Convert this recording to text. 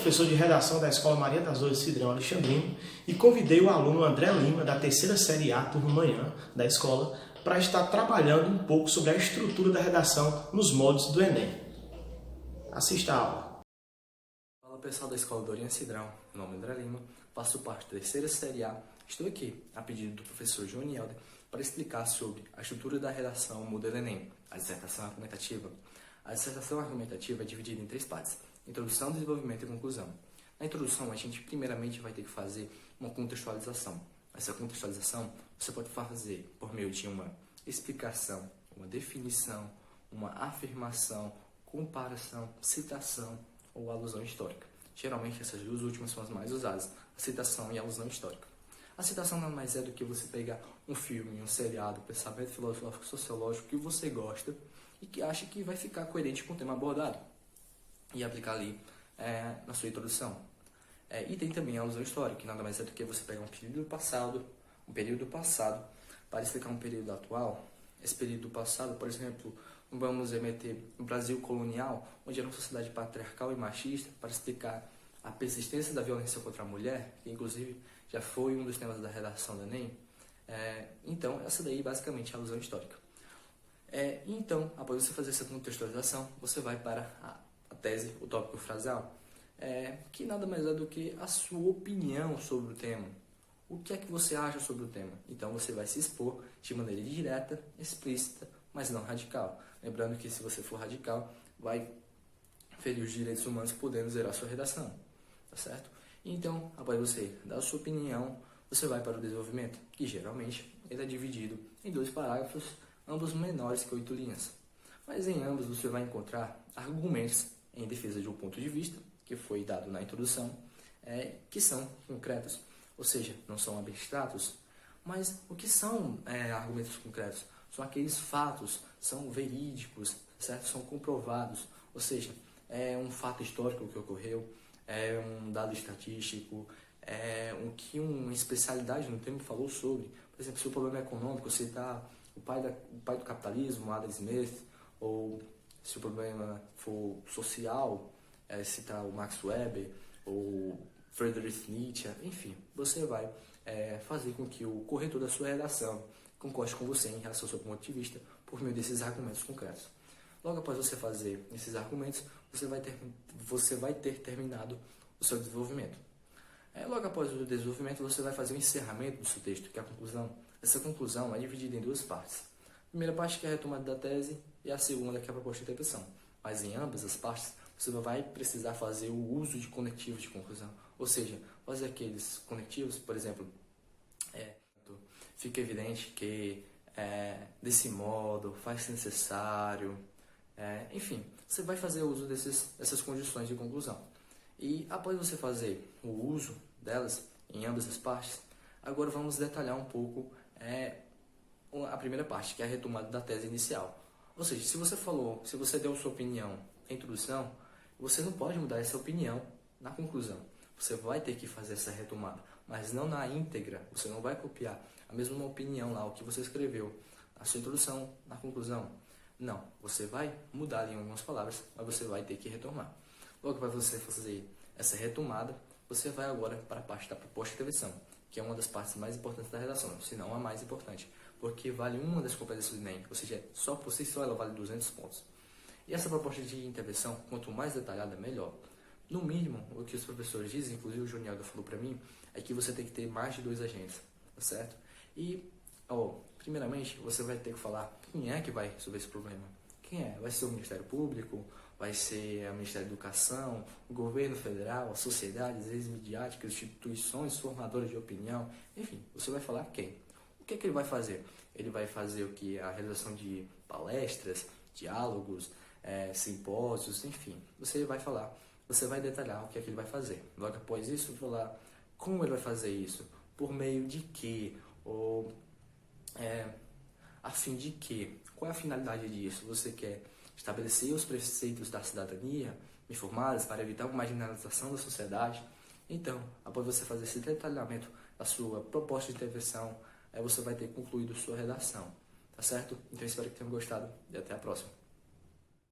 professor de redação da Escola Maria das Dores Cidrão Alexandrino e convidei o aluno André Lima, da terceira série A, turma manhã, da escola, para estar trabalhando um pouco sobre a estrutura da redação nos moldes do Enem. Assista a aula. Fala pessoal da Escola Dorinha Cidrão, meu nome é André Lima, faço parte da terceira série A. Estou aqui, a pedido do professor Johnny Helder, para explicar sobre a estrutura da redação modelo Enem, a dissertação argumentativa. A dissertação argumentativa é dividida em três partes: introdução, desenvolvimento e conclusão. Na introdução, a gente primeiramente vai ter que fazer uma contextualização. Essa contextualização você pode fazer por meio de uma explicação, uma definição, uma afirmação, comparação, citação ou alusão histórica. Geralmente essas duas últimas são as mais usadas, a citação e a alusão histórica. A citação nada mais é do que você pegar um filme, um seriado, pensamento filosófico, sociológico que você gosta e que acha que vai ficar coerente com o tema abordado e aplicar ali na sua introdução. E tem também a alusão histórica, que nada mais é do que você pegar um período passado para explicar um período atual. Esse período passado, por exemplo, vamos remeter o Brasil colonial, onde era uma sociedade patriarcal e machista, para explicar a persistência da violência contra a mulher, que inclusive já foi um dos temas da redação do Enem. Então, essa daí basicamente é a alusão histórica. Então, após você fazer essa contextualização, você vai para a tese, o tópico frasal, que nada mais é do que a sua opinião sobre o tema. O que é que você acha sobre o tema? Então, você vai se expor de maneira direta, explícita, mas não radical. Lembrando que se você for radical, vai ferir os direitos humanos, podendo zerar a sua redação. Tá certo? Então, após você dar a sua opinião, você vai para o desenvolvimento, que geralmente ele é dividido em 2 parágrafos, ambos menores que 8 linhas. Mas em ambos você vai encontrar argumentos em defesa de um ponto de vista, que foi dado na introdução, que são concretos, ou seja, não são abstratos. Mas o que são argumentos concretos? São aqueles fatos, são verídicos, certo? São comprovados, ou seja, é um fato histórico que ocorreu, é um dado estatístico, o que uma especialidade no tema falou sobre. Por exemplo, se o problema é econômico, citar o pai do capitalismo, Adam Smith, ou se o problema for social, citar o Max Weber, ou Friedrich Nietzsche, enfim, você vai fazer com que o corretor da sua redação concorde com você em relação ao seu ponto de vista por meio desses argumentos concretos. Logo após você fazer esses argumentos, você vai ter terminado o seu desenvolvimento. Logo após o desenvolvimento, você vai fazer o encerramento do seu texto, que é a conclusão. Essa conclusão é dividida em 2 partes. A primeira parte, que é a retomada da tese, e a segunda, que é a proposta de interpretação. Mas em ambas as partes, você vai precisar fazer o uso de conectivos de conclusão. Ou seja, fazer aqueles conectivos, por exemplo, fica evidente que desse modo, faz-se necessário, enfim, você vai fazer uso dessas condições de conclusão. E após você fazer o uso delas em ambas as partes, agora vamos detalhar um pouco a primeira parte, que é a retomada da tese inicial. Ou seja, se você deu sua opinião na introdução, você não pode mudar essa opinião na conclusão. Você vai ter que fazer essa retomada, mas não na íntegra. Você não vai copiar a mesma opinião lá, o que você escreveu, a sua introdução, na conclusão. Não, você vai mudar ali algumas palavras, mas você vai ter que retomar. Logo para você fazer essa retomada, você vai agora para a parte da proposta de intervenção, que é uma das partes mais importantes da redação, se não a mais importante, porque vale uma das competências do Enem, ou seja, só por si só ela vale 200 pontos. E essa proposta de intervenção, quanto mais detalhada, melhor. No mínimo, o que os professores dizem, inclusive o Junialdo falou para mim, é que você tem que ter mais de 2 agentes, tá certo? E, primeiramente, você vai ter que falar quem é que vai resolver esse problema. Quem é? Vai ser o Ministério Público? Vai ser o Ministério da Educação? O Governo Federal? As sociedades, redes midiáticas, instituições formadoras de opinião? Enfim, você vai falar quem. O que é que ele vai fazer? Ele vai fazer o que? A realização de palestras, diálogos, simpósios, enfim. Você vai falar, você vai detalhar o que é que ele vai fazer. Logo após isso, falar como ele vai fazer isso, por meio de quê, ou a fim de quê, qual é a finalidade disso. Você quer estabelecer os preceitos da cidadania informadas para evitar uma marginalização da sociedade. Então, após você fazer esse detalhamento da sua proposta de intervenção, você vai ter concluído sua redação, tá certo? Então, espero que tenham gostado e até a próxima.